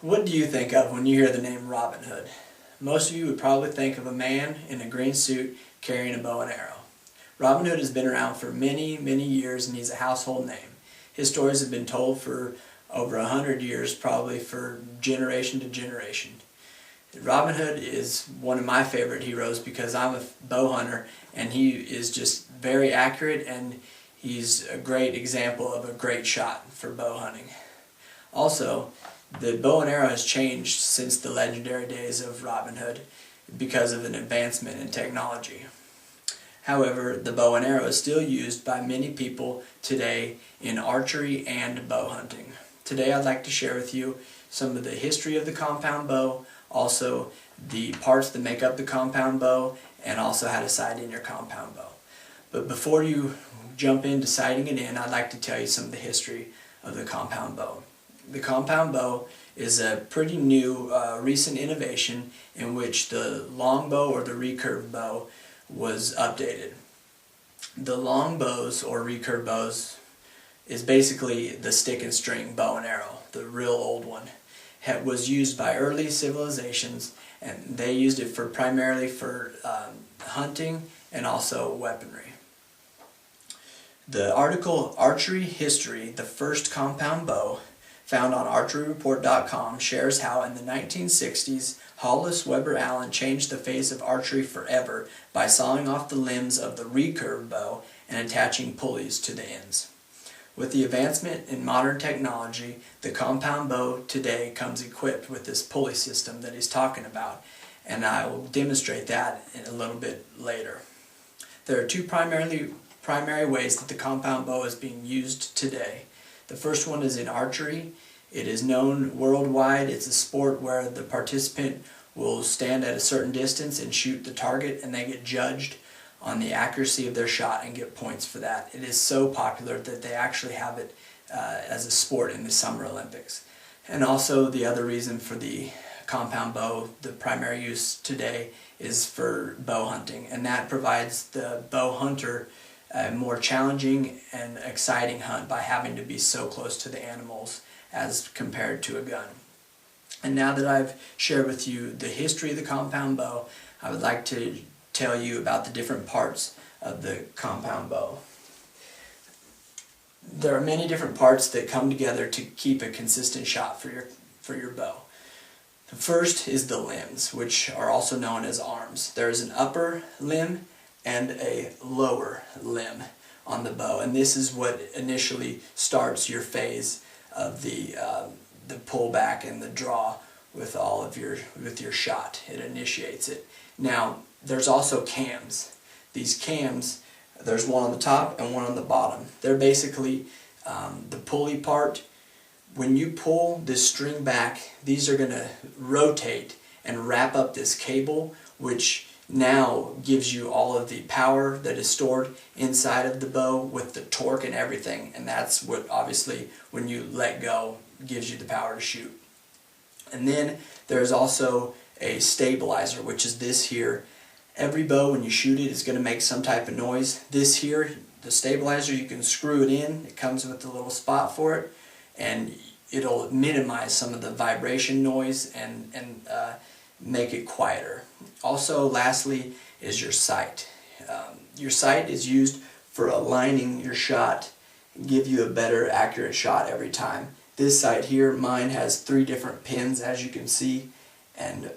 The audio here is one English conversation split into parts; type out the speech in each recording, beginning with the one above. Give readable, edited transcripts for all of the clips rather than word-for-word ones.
What do you think of when you hear the name Robin Hood? Most of you would probably think of a man in a green suit carrying a bow and arrow. Robin Hood has been around for many, many years, and he's a household name. His stories have been told for over 100 years, probably for generation to generation. Robin Hood is one of my favorite heroes because I'm a bow hunter, and he is just very accurate, and he's a great example of a great shot for bow hunting. Also, the bow and arrow has changed since the legendary days of Robin Hood because of an advancement in technology. However, the bow and arrow is still used by many people today in archery and bow hunting. Today I'd like to share with you some of the history of the compound bow, also the parts that make up the compound bow, and also how to sight in your compound bow. But before you jump into sighting it in, I'd like to tell you some of the history of the compound bow. The compound bow is a pretty new, recent innovation in which the long bow or the recurve bow was updated. The long bows or recurve bows is basically the stick and string bow and arrow, the real old one. It was used by early civilizations, and they used it primarily for hunting and also weaponry. The article Archery History, the First Compound Bow, found on archeryreport.com, shares how in the 1960s Hollis Weber Allen changed the face of archery forever by sawing off the limbs of the recurve bow and attaching pulleys to the ends. With the advancement in modern technology, the compound bow today comes equipped with this pulley system that he's talking about, and I will demonstrate that in a little bit later. There are two primary ways that the compound bow is being used today. The first one is in archery. It is known worldwide. It's a sport where the participant will stand at a certain distance and shoot the target, and they get judged on the accuracy of their shot and get points for that. It is so popular that they actually have it as a sport in the Summer Olympics. And also the other reason for the compound bow, the primary use today, is for bow hunting, and that provides the bow hunter a more challenging and exciting hunt by having to be so close to the animals as compared to a gun. And now that I've shared with you the history of the compound bow, I would like to tell you about the different parts of the compound bow. There are many different parts that come together to keep a consistent shot for your bow. The first is the limbs, which are also known as arms. There is an upper limb and a lower limb on the bow, and this is what initially starts your phase of the pullback and the draw with your shot. It initiates it. Now there's also cams. These cams, there's one on the top and one on the bottom. They're basically the pulley part. When you pull this string back, these are going to rotate and wrap up this cable, which now gives you all of the power that is stored inside of the bow with the torque and everything, and that's what obviously when you let go gives you the power to shoot. And then there's also a stabilizer, which is this here. Every bow when you shoot it is going to make some type of noise. This here, the stabilizer, you can screw it in. It comes with a little spot for it, and it'll minimize some of the vibration noise and make it quieter. Also, lastly, is your sight. Your sight is used for aligning your shot, give you a better accurate shot every time. This sight here, mine has 3 different pins, as you can see, and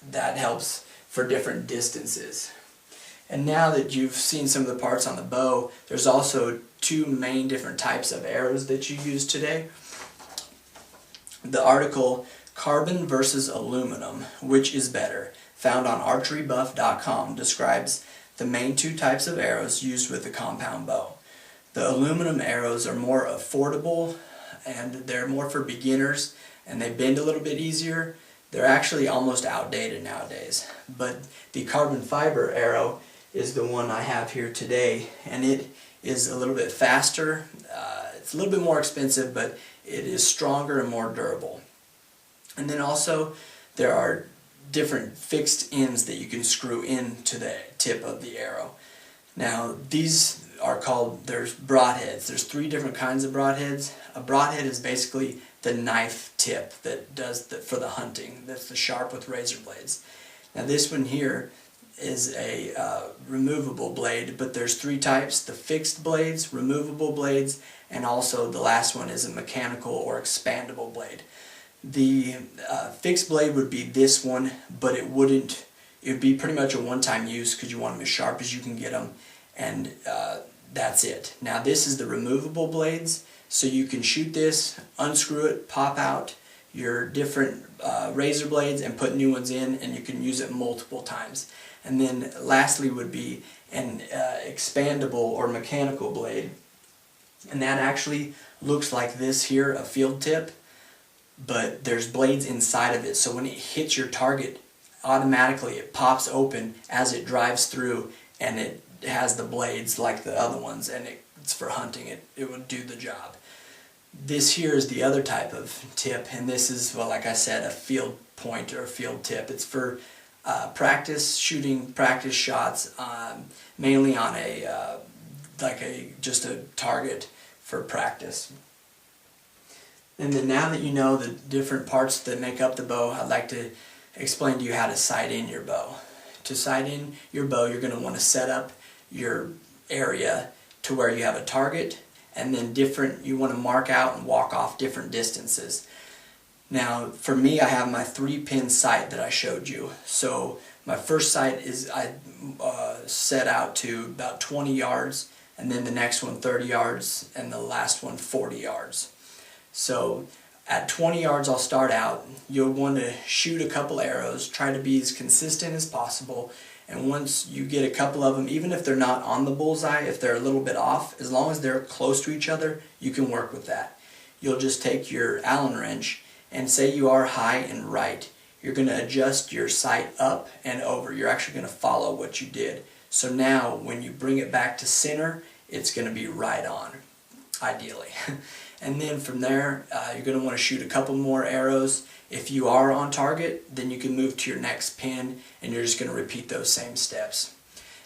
that helps for different distances. And now that you've seen some of the parts on the bow, there's also 2 main different types of arrows that you use today. The article Carbon versus Aluminum, which is better, found on archerybuff.com, describes the main 2 types of arrows used with the compound bow. The aluminum arrows are more affordable, and they're more for beginners, and they bend a little bit easier. They're actually almost outdated nowadays. But the carbon fiber arrow is the one I have here today, and it is a little bit faster. It's a little bit more expensive, but it is stronger and more durable. And then also there are different fixed ends that you can screw into the tip of the arrow. Now these are called, there's broadheads. There's 3 different kinds of broadheads. A broadhead is basically the knife tip that does for the hunting. That's the sharp with razor blades. Now this one here is a removable blade, but there's three types: the fixed blades, removable blades, and also the last one is a mechanical or expandable blade. The fixed blade would be this one, but it would be pretty much a one-time use because you want them as sharp as you can get them, and that's it. Now this is the removable blades, so you can shoot this, unscrew it, pop out your different razor blades and put new ones in, and you can use it multiple times. And then lastly would be an expandable or mechanical blade, and that actually looks like this here, a field tip, but there's blades inside of it, so when it hits your target, automatically it pops open as it drives through, and it has the blades like the other ones, and it's for hunting. It would do the job. This here is the other type of tip, and this is, well, like I said, a field point or a field tip. It's for practice shooting, practice shots, mainly on just a target for practice. And then now that you know the different parts that make up the bow, I'd like to explain to you how to sight in your bow. To sight in your bow, you're going to want to set up your area to where you have a target, and then you want to mark out and walk off different distances. Now for me, I have my 3-pin sight that I showed you. So my first sight is I set out to about 20 yards, and then the next one 30 yards, and the last one 40 yards. So at 20 yards I'll start out. You'll want to shoot a couple arrows, try to be as consistent as possible, and once you get a couple of them, even if they're not on the bullseye, if they're a little bit off, as long as they're close to each other, you can work with that. You'll just take your Allen wrench, and say you are high and right, you're going to adjust your sight up and over. You're actually going to follow what you did. So now when you bring it back to center, it's going to be right on, ideally. And then from there, you're going to want to shoot a couple more arrows. If you are on target, then you can move to your next pin, and you're just going to repeat those same steps.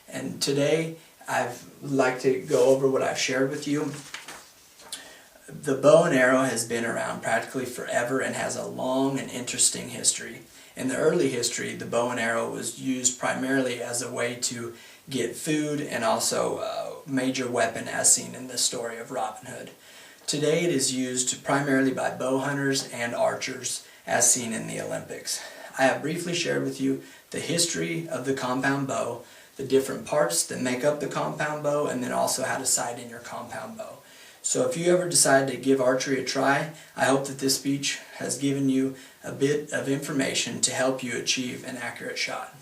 And today, I'd like to go over what I've shared with you. The bow and arrow has been around practically forever and has a long and interesting history. In the early history, the bow and arrow was used primarily as a way to get food and also a major weapon, as seen in the story of Robin Hood. Today it is used primarily by bow hunters and archers, as seen in the Olympics. I have briefly shared with you the history of the compound bow, the different parts that make up the compound bow, and then also how to sight in your compound bow. So if you ever decide to give archery a try, I hope that this speech has given you a bit of information to help you achieve an accurate shot.